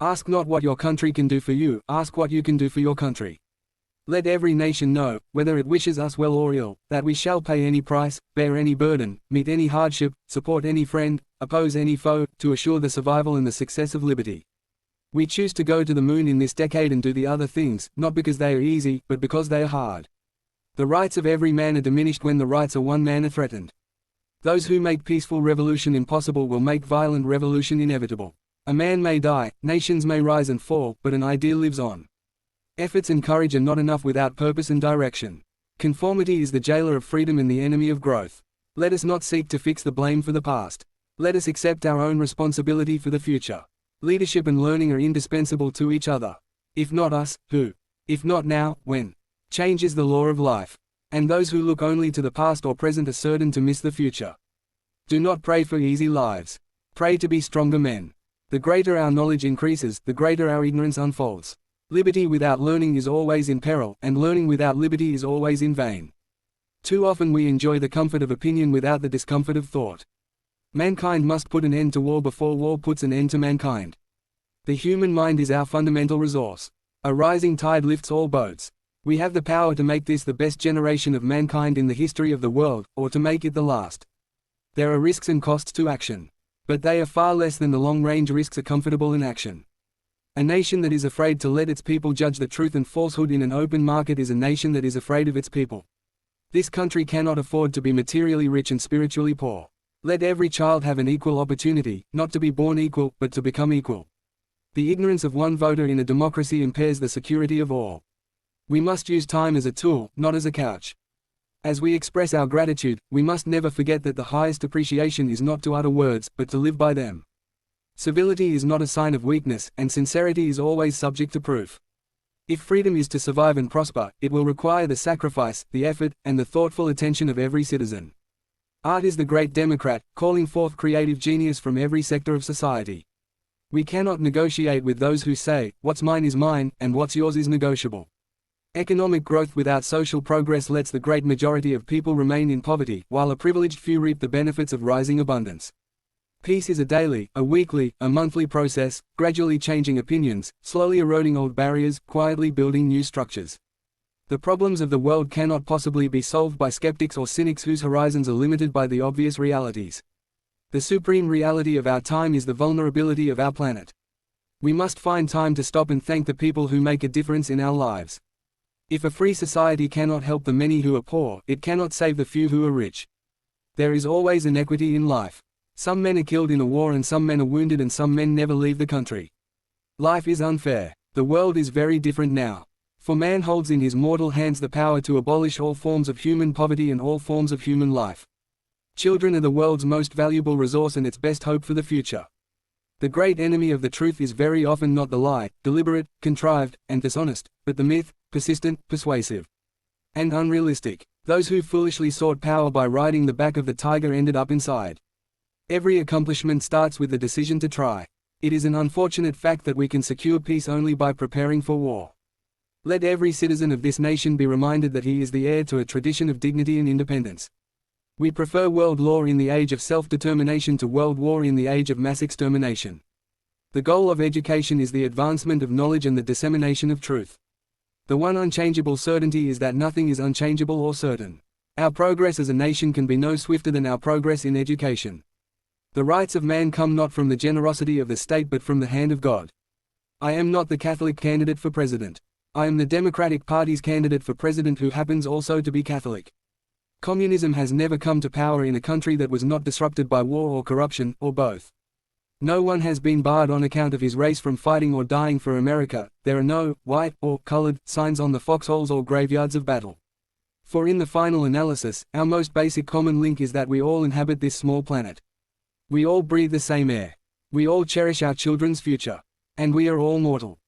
Ask not what your country can do for you, ask what you can do for your country. Let every nation know, whether it wishes us well or ill, that we shall pay any price, bear any burden, meet any hardship, support any friend, oppose any foe, to assure the survival and the success of liberty. We choose to go to the moon in this decade and do the other things, not because they are easy, but because they are hard. The rights of every man are diminished when the rights of one man are threatened. Those who make peaceful revolution impossible will make violent revolution inevitable. A man may die, nations may rise and fall, but an ideal lives on. Efforts and courage are not enough without purpose and direction. Conformity is the jailer of freedom and the enemy of growth. Let us not seek to fix the blame for the past. Let us accept our own responsibility for the future. Leadership and learning are indispensable to each other. If not us, who? If not now, when? Change is the law of life. And those who look only to the past or present are certain to miss the future. Do not pray for easy lives. Pray to be stronger men. The greater our knowledge increases, the greater our ignorance unfolds. Liberty without learning is always in peril, and learning without liberty is always in vain. Too often we enjoy the comfort of opinion without the discomfort of thought. Mankind must put an end to war before war puts an end to mankind. The human mind is our fundamental resource. A rising tide lifts all boats. We have the power to make this the best generation of mankind in the history of the world, or to make it the last. There are risks and costs to action. But they are far less than the long-range risks are comfortable in action. A nation that is afraid to let its people judge the truth and falsehood in an open market is a nation that is afraid of its people. This country cannot afford to be materially rich and spiritually poor. Let every child have an equal opportunity, not to be born equal, but to become equal. The ignorance of one voter in a democracy impairs the security of all. We must use time as a tool, not as a couch. As we express our gratitude, we must never forget that the highest appreciation is not to utter words, but to live by them. Civility is not a sign of weakness, and sincerity is always subject to proof. If freedom is to survive and prosper, it will require the sacrifice, the effort, and the thoughtful attention of every citizen. Art is the great democrat, calling forth creative genius from every sector of society. We cannot negotiate with those who say, "What's mine is mine, and what's yours is negotiable." Economic growth without social progress lets the great majority of people remain in poverty, while a privileged few reap the benefits of rising abundance. Peace is a daily, a weekly, a monthly process, gradually changing opinions, slowly eroding old barriers, quietly building new structures. The problems of the world cannot possibly be solved by skeptics or cynics whose horizons are limited by the obvious realities. The supreme reality of our time is the vulnerability of our planet. We must find time to stop and thank the people who make a difference in our lives. If a free society cannot help the many who are poor, it cannot save the few who are rich. There is always inequity in life. Some men are killed in a war and some men are wounded and some men never leave the country. Life is unfair. The world is very different now. For man holds in his mortal hands the power to abolish all forms of human poverty and all forms of human life. Children are the world's most valuable resource and its best hope for the future. The great enemy of the truth is very often not the lie, deliberate, contrived, and dishonest, but the myth, persistent, persuasive, and unrealistic. Those who foolishly sought power by riding the back of the tiger ended up inside. Every accomplishment starts with the decision to try. It is an unfortunate fact that we can secure peace only by preparing for war. Let every citizen of this nation be reminded that he is the heir to a tradition of dignity and independence. We prefer world law in the age of self-determination to world war in the age of mass extermination. The goal of education is the advancement of knowledge and the dissemination of truth. The one unchangeable certainty is that nothing is unchangeable or certain. Our progress as a nation can be no swifter than our progress in education. The rights of man come not from the generosity of the state but from the hand of God. I am not the Catholic candidate for president. I am the Democratic Party's candidate for president who happens also to be Catholic. Communism has never come to power in a country that was not disrupted by war or corruption, or both. No one has been barred on account of his race from fighting or dying for America. There are no white or colored signs on the foxholes or graveyards of battle. For in the final analysis, our most basic common link is that we all inhabit this small planet. We all breathe the same air. We all cherish our children's future. And we are all mortal.